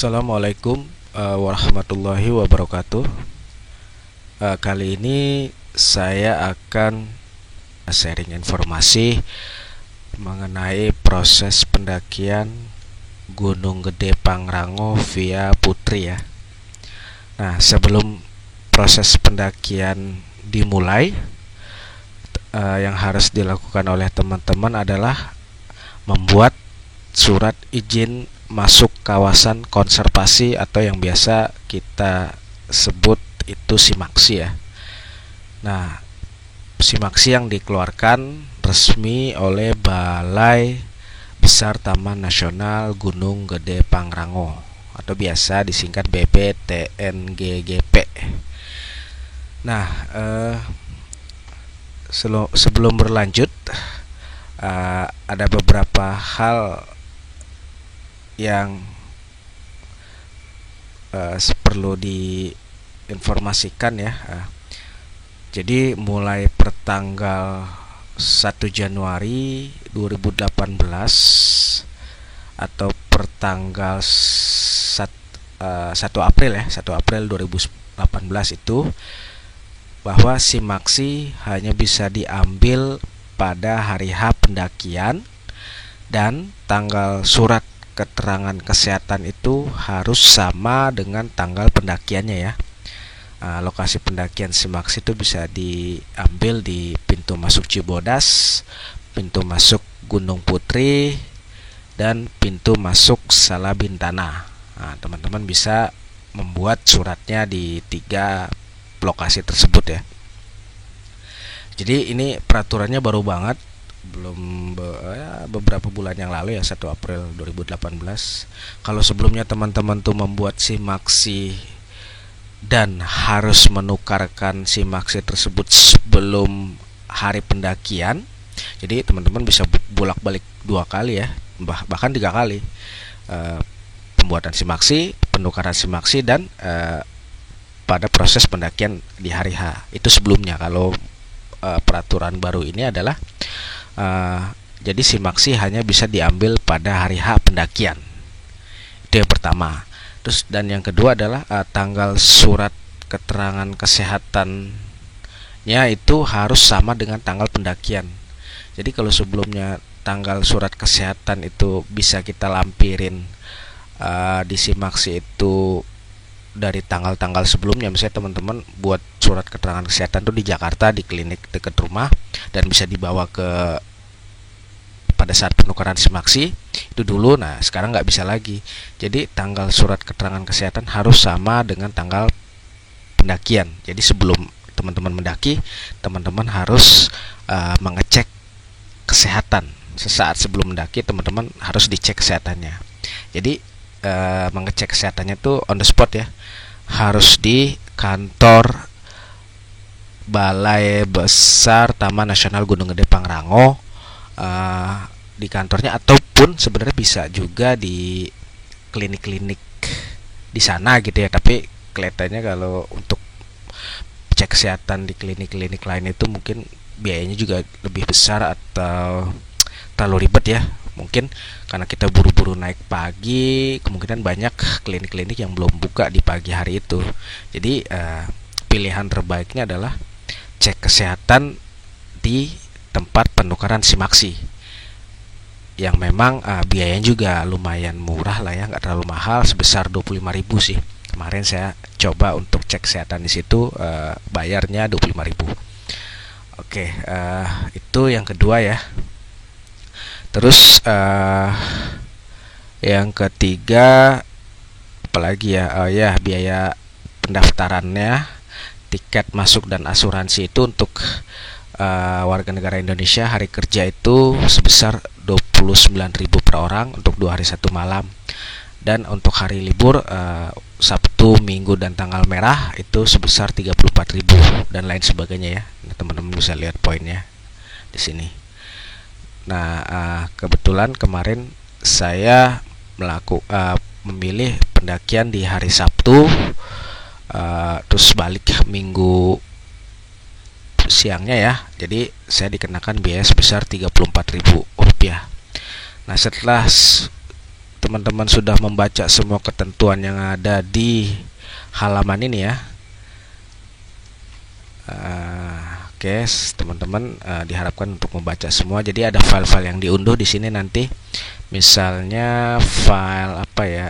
Assalamualaikum warahmatullahi wabarakatuh. Kali ini saya akan sharing informasi mengenai proses pendakian Gunung Gede Pangrango via Putri ya. Nah, sebelum proses pendakian dimulai, yang harus dilakukan oleh teman-teman adalah membuat surat izin masuk kawasan konservasi atau yang biasa kita sebut itu SIMAKSI ya. Nah, SIMAKSI yang dikeluarkan resmi oleh Balai Besar Taman Nasional Gunung Gede Pangrango atau biasa disingkat BPTNGGP. Nah, sebelum berlanjut, ada beberapa hal yang perlu diinformasikan ya. Jadi mulai pertanggal 1 Januari 2018 atau pertanggal 1 April ya, 1 April 2018 itu bahwa SIMAKSI hanya bisa diambil pada hari H pendakian dan tanggal surat keterangan kesehatan itu harus sama dengan tanggal pendakiannya ya. Lokasi pendakian SIMAKSI itu bisa diambil di pintu masuk Cibodas, pintu masuk Gunung Putri, dan pintu masuk Salabintana. Nah, teman-teman bisa membuat suratnya di 3 lokasi tersebut ya. Jadi ini peraturannya baru banget, belum beberapa bulan yang lalu ya, 1 April 2018. Kalau sebelumnya teman-teman tuh membuat SIMAKSI dan harus menukarkan SIMAKSI tersebut sebelum hari pendakian, jadi teman-teman bisa bolak-balik 2 kali ya, bahkan 3 kali, pembuatan SIMAKSI, penukaran SIMAKSI, dan pada proses pendakian di hari H. Itu sebelumnya. Kalau peraturan baru ini adalah jadi SIMAKSI hanya bisa diambil pada hari H pendakian. Itu yang pertama. Terus dan yang kedua adalah tanggal surat keterangan kesehatannya itu harus sama dengan tanggal pendakian. Jadi kalau sebelumnya tanggal surat kesehatan itu bisa kita lampirin di SIMAKSI itu dari tanggal-tanggal sebelumnya. Misalnya teman-teman buat surat keterangan kesehatan tuh di Jakarta, di klinik dekat rumah, dan bisa dibawa ke pada saat penukaran SIMAKSI itu dulu. Nah, sekarang nggak bisa lagi. Jadi tanggal surat keterangan kesehatan harus sama dengan tanggal pendakian. Jadi sebelum teman-teman mendaki, teman-teman harus mengecek kesehatan. Sesaat sebelum mendaki, teman-teman harus dicek kesehatannya. Jadi mengecek kesehatannya tuh on the spot ya, harus di kantor Balai Besar Taman Nasional Gunung Gede Pangrango, di kantornya, ataupun sebenarnya bisa juga di klinik-klinik di sana gitu ya. Tapi kelihatannya kalau untuk cek kesehatan di klinik-klinik lain itu mungkin biayanya juga lebih besar atau terlalu ribet ya. Mungkin karena kita buru-buru naik pagi, kemungkinan banyak klinik-klinik yang belum buka di pagi hari itu. Jadi pilihan terbaiknya adalah cek kesehatan di tempat penukaran SIMAKSI, yang memang biayanya juga lumayan murah lah ya, nggak terlalu mahal, sebesar 25.000 sih. Kemarin saya coba untuk cek kesehatan di situ, bayarnya 25.000. Oke, itu yang kedua ya. Terus yang ketiga apalagi ya, biaya pendaftarannya, tiket masuk dan asuransi itu untuk warga negara Indonesia hari kerja itu sebesar 29.000 per orang untuk 2 hari 1 malam. Dan untuk hari libur Sabtu, Minggu, dan tanggal merah itu sebesar 34.000 dan lain sebagainya ya. Nah, teman-teman bisa lihat poinnya di sini. Nah, kebetulan kemarin saya memilih pendakian di hari Sabtu, terus balik Minggu siangnya ya. Jadi saya dikenakan biaya sebesar Rp34.000. Nah, setelah teman-teman sudah membaca semua ketentuan yang ada di halaman ini ya. Oke, teman-teman diharapkan untuk membaca semua. Jadi ada file-file yang diunduh di sini nanti. Misalnya file apa ya?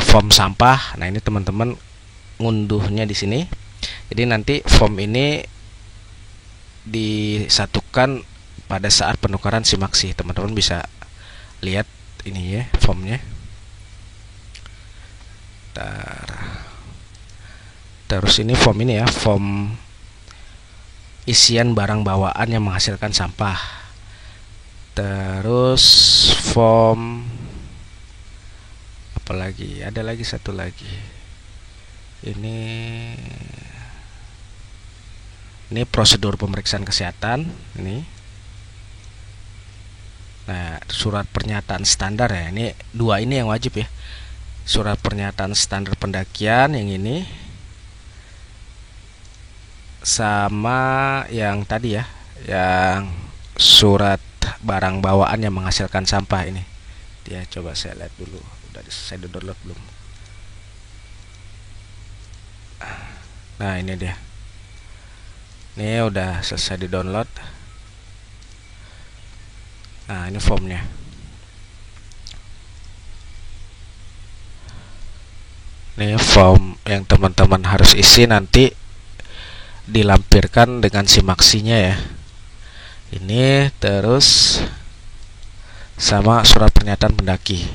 Form sampah. Nah, ini teman-teman ngunduhnya di sini. Jadi nanti form ini disatukan pada saat penukaran SIM-AXI. Teman-teman bisa lihat ini ya formnya. Terus ini form ini ya, form isian barang bawaan yang menghasilkan sampah. Terus form apa lagi? Ada lagi satu lagi. Ini prosedur pemeriksaan kesehatan ini. Nah, surat pernyataan standar ya. Ini dua ini yang wajib ya. Surat pernyataan standar pendakian yang ini, sama yang tadi ya, yang surat barang bawaan yang menghasilkan sampah ini. Dia coba saya lihat dulu, udah saya download belum? Nah, ini dia. Ini udah selesai di-download. Nah, ini formnya. Ini form yang teman-teman harus isi nanti dilampirkan dengan SIM-AXI-nya ya. Ini terus sama surat pernyataan pendaki.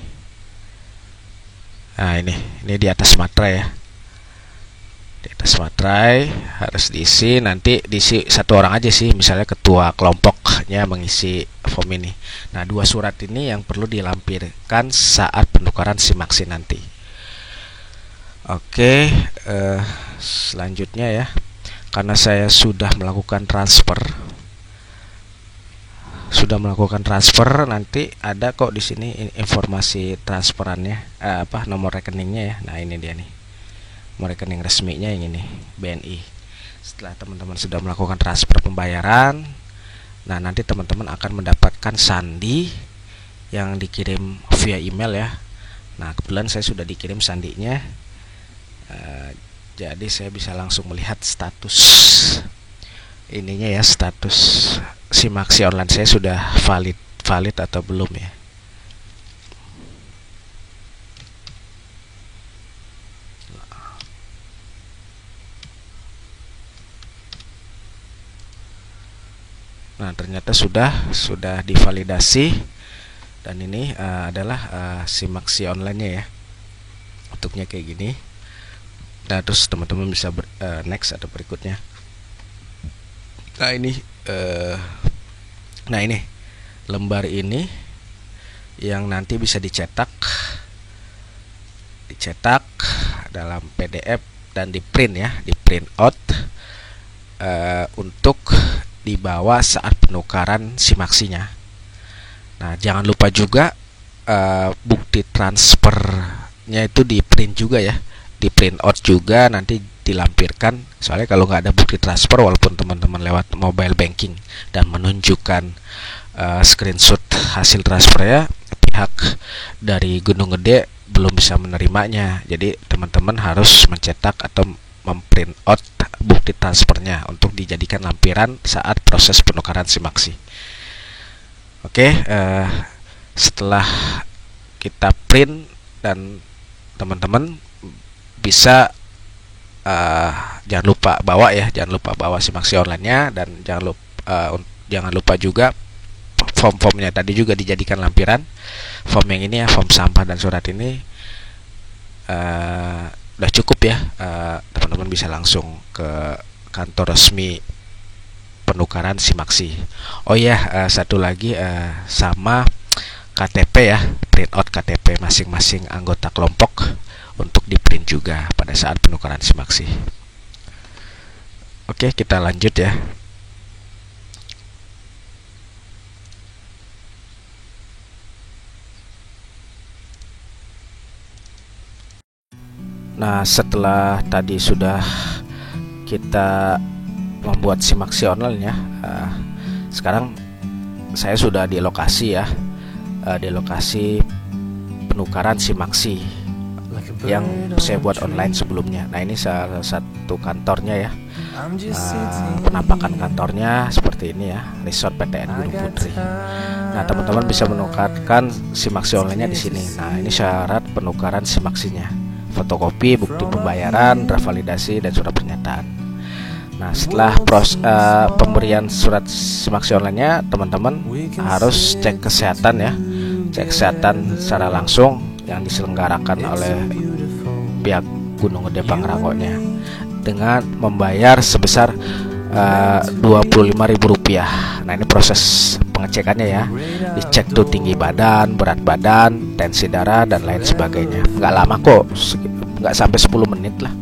Nah, ini di atas materai ya. Di atas materai harus diisi, nanti diisi satu orang aja sih, misalnya ketua kelompoknya mengisi form ini. Nah, dua surat ini yang perlu dilampirkan saat penukaran SIM-AXI nanti. Oke, selanjutnya ya. Karena saya sudah melakukan transfer, nanti ada kok di sini informasi transferannya, nomor rekeningnya ya. Nah, ini dia nih, nomor rekening resminya yang ini, BNI. Setelah teman-teman sudah melakukan transfer pembayaran, nah nanti teman-teman akan mendapatkan sandi yang dikirim via email ya. Nah, kebetulan saya sudah dikirim sandinya. Jadi saya bisa langsung melihat status ininya ya, status SIM-AXI online saya sudah valid atau belum ya. Nah, ternyata sudah divalidasi, dan ini adalah SIM-AXI online-nya ya. Bentuknya kayak gini. Nah, terus teman-teman bisa next atau berikutnya. Nah, ini lembar ini yang nanti bisa dicetak dalam PDF dan di print ya, di print out untuk dibawa saat penukaran SIM-AXI-nya. Nah, jangan lupa juga bukti transfernya itu di print juga ya, di print out juga nanti dilampirkan. Soalnya kalau nggak ada bukti transfer, walaupun teman-teman lewat mobile banking dan menunjukkan screenshot hasil transfernya, pihak dari Gunung Gede belum bisa menerimanya. Jadi teman-teman harus mencetak atau memprint out bukti transfernya untuk dijadikan lampiran saat proses penukaran SIM-AXI. Oke, setelah kita print dan teman-teman bisa jangan lupa bawa SIM-AXI online-nya, dan jangan lupa juga form-formnya tadi juga dijadikan lampiran. Form yang ini ya, form sampah dan surat ini udah cukup ya. Teman-teman bisa langsung ke kantor resmi penukaran SIM-AXI. Oh ya, satu lagi, sama KTP ya, print out KTP masing-masing anggota kelompok untuk di print juga pada saat penukaran SIM-AXI. Oke, kita lanjut ya. Nah, setelah tadi sudah kita membuat SIM-AXI online ya, sekarang saya sudah di lokasi ya. di lokasi penukaran SIM-AXI yang saya buat online sebelumnya. Nah, ini salah satu kantornya ya. Penampakan kantornya seperti ini ya, Resort PTN Gunung Putri. Nah, teman-teman bisa menukarkan SIM-AXI online-nya di sini. Nah, ini syarat penukaran SIM-AXI-nya: fotokopi, bukti pembayaran, draft validasi, dan surat pernyataan. Nah, setelah pemberian surat SIM-AXI online-nya, teman-teman harus cek kesehatan ya. Cek kesehatan secara langsung yang diselenggarakan oleh pihak Gunung Gede Pangrango-nya dengan membayar sebesar Rp25.000. Nah, ini proses pengecekannya ya. Dicek tuh tinggi badan, berat badan, tensi darah, dan lain sebagainya. Nggak lama kok, nggak sampai 10 menit lah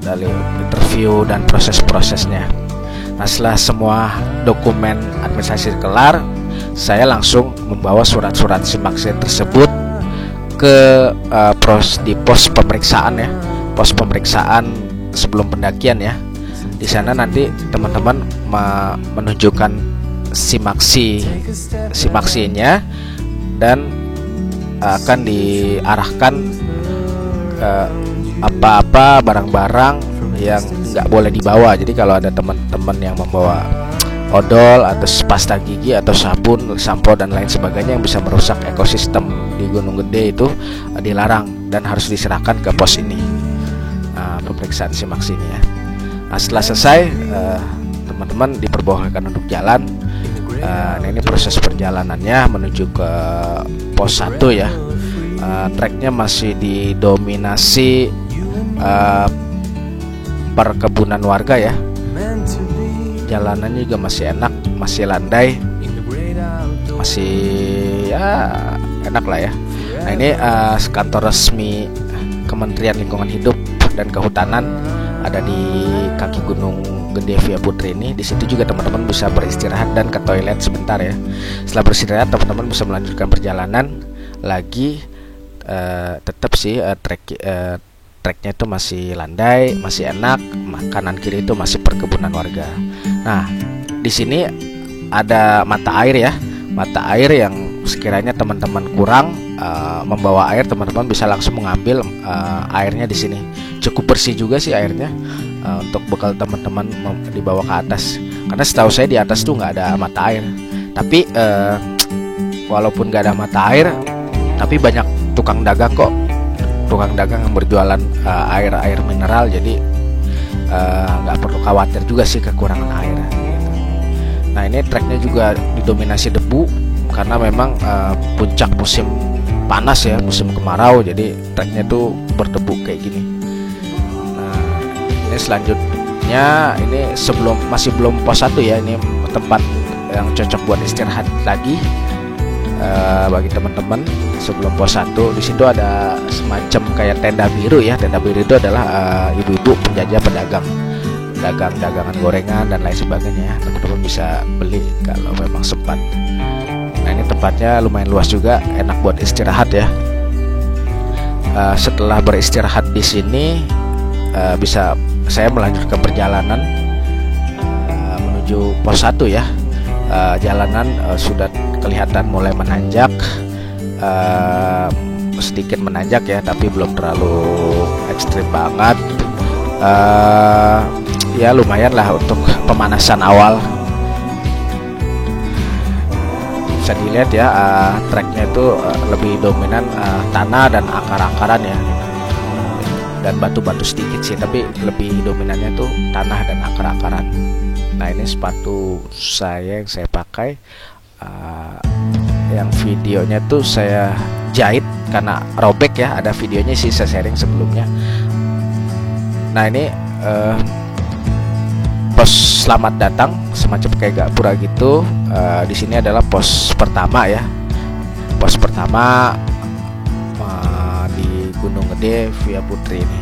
dari interview dan proses-prosesnya. Nah, setelah semua dokumen administrasi kelar, saya langsung membawa surat-surat SIM-AXI tersebut ke di pos pemeriksaan ya, pos pemeriksaan sebelum pendakian ya. Di sana nanti teman-teman menunjukkan SIM-AXI-nya dan akan diarahkan apa-apa barang-barang yang nggak boleh dibawa. Jadi kalau ada teman-teman yang membawa odol atau pasta gigi atau sabun, sampo, dan lain sebagainya yang bisa merusak ekosistem di Gunung Gede itu dilarang dan harus diserahkan ke pos ini. Pemeriksaan SIM-AXI ini ya. Nah, setelah selesai, teman-teman diperbolehkan untuk jalan. Nah, ini proses perjalanannya menuju ke pos 1 ya. Treknya masih didominasi perkebunan warga ya. Jalanannya juga masih enak, masih landai, masih ya enak lah ya. Nah, ini kantor resmi Kementerian Lingkungan Hidup dan Kehutanan ada di kaki Gunung Gede Via Putri ini. Di situ juga teman-teman bisa beristirahat dan ke toilet sebentar ya. Setelah beristirahat, teman-teman bisa melanjutkan perjalanan lagi. Tetap sih treknya itu masih landai, masih enak. Kanan kiri itu masih perkebunan warga. Nah, di sini ada mata air ya. Mata air yang sekiranya teman-teman kurang membawa air, teman-teman bisa langsung mengambil airnya di sini. Cukup bersih juga sih airnya untuk bekal teman-teman dibawa ke atas. Karena setahu saya di atas tuh nggak ada mata air. Tapi walaupun nggak ada mata air, tapi banyak tukang dagang kok. Tukang dagang yang berjualan air mineral, jadi nggak perlu khawatir juga sih kekurangan air. Nah, ini treknya juga didominasi debu karena memang puncak musim panas ya, musim kemarau, jadi treknya tuh berdebu kayak gini. Nah, ini selanjutnya ini masih belum pos 1 ya. Ini tempat yang cocok buat istirahat lagi bagi teman-teman sebelum pos 1. Di situ ada semacam kayak tenda biru ya. Tenda biru itu adalah ibu-ibu penjajah pedagang, dagangan gorengan dan lain sebagainya. Teman-teman bisa beli kalau memang sempat. Nah, ini tempatnya lumayan luas juga, enak buat istirahat ya. Setelah beristirahat di sini, bisa saya melanjutkan perjalanan menuju pos 1 ya. Jalanan sudah kelihatan mulai menanjak, sedikit menanjak ya, tapi belum terlalu ekstrim banget. Ya lumayan lah untuk pemanasan awal. Bisa dilihat ya, treknya itu lebih dominan tanah dan akar-akaran ya, dan batu-batu sedikit sih, tapi lebih dominannya tuh tanah dan akar-akaran. Nah, ini sepatu saya yang saya pakai, yang videonya tuh saya jahit karena robek ya. Ada videonya sih, saya sharing sebelumnya. Nah, ini pos selamat datang, semacam kayak gapura gitu. Di sini adalah pos pertama ya. Pos pertama di Gunung Gede Via Putri ini.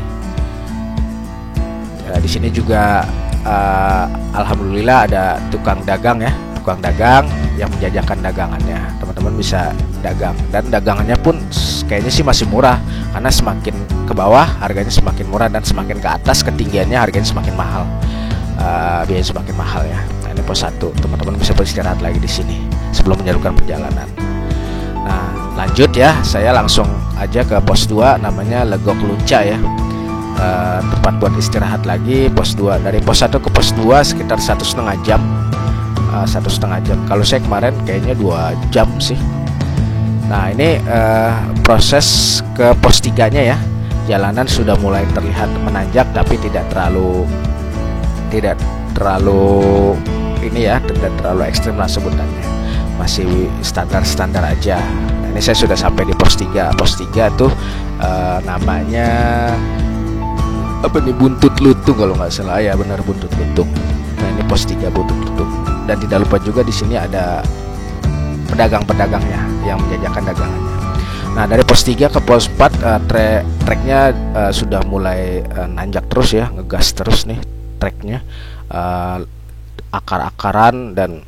Di sini juga alhamdulillah ada tukang dagang ya, tukang dagang yang menjajakan dagangannya. Teman-teman bisa dagang, dan dagangannya pun kayaknya sih masih murah, karena semakin ke bawah harganya semakin murah, dan semakin ke atas ketinggiannya harganya semakin mahal. Biaya semakin mahal ya. Nah, ini pos 1, teman-teman bisa beristirahat lagi di sini sebelum menjalankan perjalanan. Nah, lanjut ya, saya langsung aja ke pos 2 namanya Legok Lunca ya. Tempat buat istirahat lagi. Pos 2, dari pos 1 ke pos 2 sekitar 1,5 jam. 1,5 jam. Kalau saya kemarin kayaknya 2 jam sih. Nah ini proses ke pos 3-nya ya. Jalanan sudah mulai terlihat menanjak, tapi tidak terlalu ini ya, tidak terlalu ekstrim lah sebutannya. Masih standar aja. Nah, ini saya sudah sampai di pos 3. Pos 3 tuh namanya apa nih, Buntut Lutung kalau nggak salah ya, benar Buntut Lutung. Nah ini pos 3 Buntut Lutung. Dan tidak lupa juga di sini ada pedagang-pedagangnya yang menjajakan dagangannya. Nah dari pos 3 ke pos 4 treknya sudah mulai nanjak terus ya, ngegas terus nih treknya, akar-akaran dan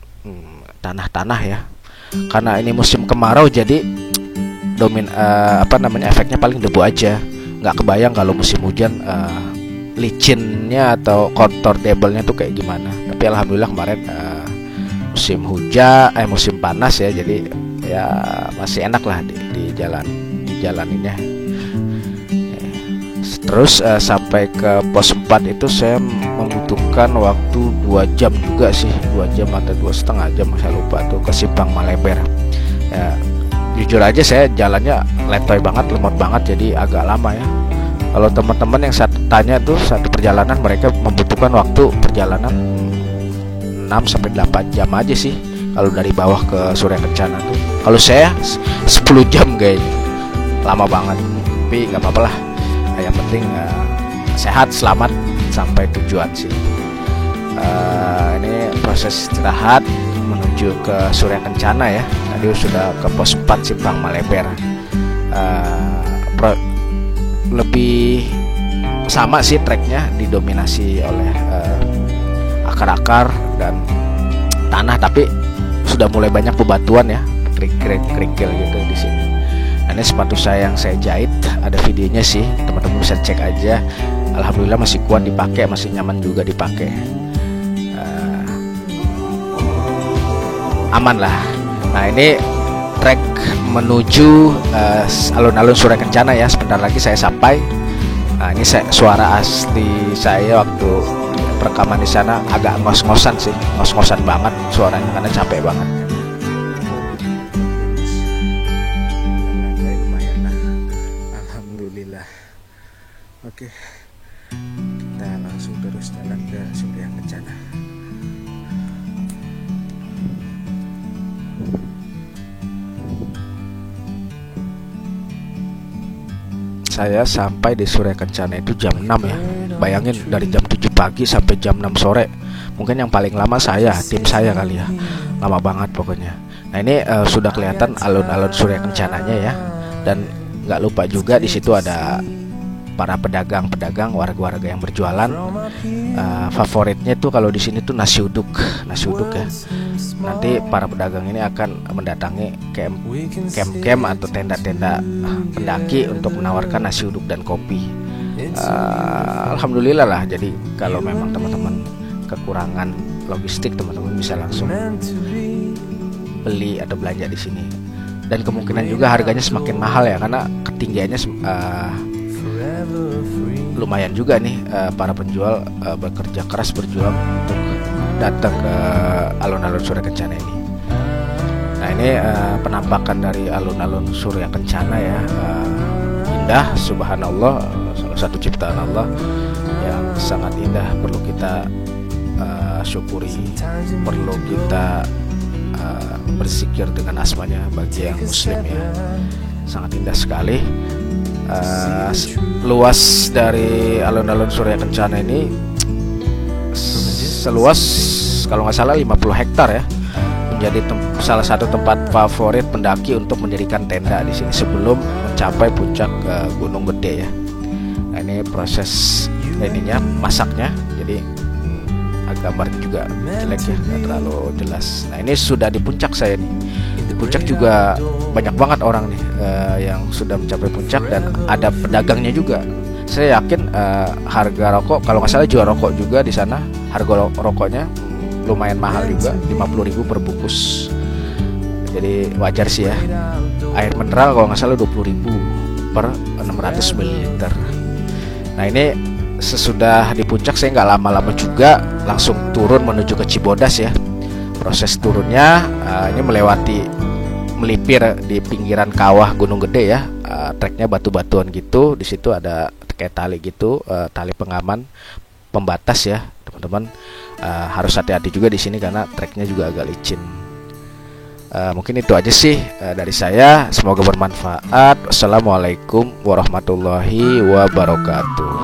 tanah-tanah ya. Karena ini musim kemarau jadi efeknya paling debu aja. Nggak kebayang kalau musim hujan licinnya atau kotor debelnya tuh kayak gimana. Tapi alhamdulillah kemarin musim panas ya, jadi ya masih enak lah di jalan ini ya. Terus sampai ke pos 4 itu saya membutuhkan waktu 2 jam juga sih, 2 jam atau 2,5 jam saya lupa tuh, ke Simpang Maleber ya. Jujur aja saya jalannya letoy banget, lemot banget, jadi agak lama ya. Kalau teman-teman yang tanya tuh satu perjalanan mereka membutuhkan waktu perjalanan 6-8 jam aja sih kalau dari bawah ke Surya Kencana tuh. Kalau saya 10 jam kayaknya, lama banget. Tapi nggak apa-apa lah, yang penting sehat selamat sampai tujuan sih. Ini proses istirahat menuju ke Surya Kencana ya. Tadi sudah ke pos 4 Simpang Maleber. Lebih sama sih treknya, didominasi oleh akar-akar dan tanah, tapi sudah mulai banyak bebatuan ya, kerikil gitu di sini. Nah, ini sepatu saya yang saya jahit, ada videonya sih, teman-teman bisa cek aja. Alhamdulillah masih kuat dipakai, masih nyaman juga dipakai. Aman lah. Nah ini trek menuju alun-alun Surya Kencana ya. Sebentar lagi saya sampai. Nah ini suara asli saya waktu perekaman di sana agak ngos-ngosan sih, ngos-ngosan banget suaranya karena capek banget. Lumayan lah. Alhamdulillah. Oke, kita langsung terus jalan ke Surya Kencana. Saya sampai di Surya Kencana itu jam 6 ya. Bayangin dari jam 7 pagi sampai jam 6 sore. Mungkin yang paling lama tim saya kali ya. Lama banget pokoknya. Nah ini sudah kelihatan alun-alun Surya Kencananya ya. Dan nggak lupa juga di situ ada para pedagang-pedagang, warga-warga yang berjualan. Favoritnya tuh kalau di sini tuh nasi uduk ya. Nanti para pedagang ini akan mendatangi camp atau tenda-tenda pendaki untuk menawarkan nasi uduk dan kopi. Alhamdulillah lah. Jadi kalau memang teman-teman kekurangan logistik, teman-teman bisa langsung beli atau belanja di sini. Dan kemungkinan juga harganya semakin mahal ya, karena ketinggiannya lumayan juga nih. Para penjual bekerja keras berjuang untuk datang ke alun-alun Surya Kencana ini. Nah ini penampakan dari alun-alun Surya Kencana ya. Indah, subhanallah, salah satu ciptaan Allah yang sangat indah, perlu kita syukuri, perlu kita berzikir dengan asmanya bagi yang muslim ya. Sangat indah sekali. Luas dari alun-alun Surya Kencana ini seluas kalau nggak salah 50 hektar ya, menjadi salah satu tempat favorit pendaki untuk mendirikan tenda di sini sebelum mencapai puncak Gunung Gede ya. Nah ini proses ininya, masaknya, jadi gambar juga jelek ya, nggak terlalu jelas. Nah ini sudah di puncak saya nih. Di puncak juga banyak banget orang nih yang sudah mencapai puncak, dan ada pedagangnya juga. Saya yakin harga rokok, kalau nggak salah jual rokok juga di sana. Harga rokoknya lumayan mahal juga, 50.000 per bungkus. Jadi wajar sih ya. Air mineral kalau nggak salah 20.000 per 600 ml. Nah ini sesudah di puncak saya nggak lama-lama juga, langsung turun menuju ke Cibodas ya. Proses turunnya ini melipir di pinggiran kawah Gunung Gede ya. Treknya batu-batuan gitu, di situ ada kayak tali gitu, tali pengaman pembatas ya teman-teman. Harus hati-hati juga di sini karena treknya juga agak licin. Mungkin itu aja sih dari saya, semoga bermanfaat. Wassalamualaikum warahmatullahi wabarakatuh.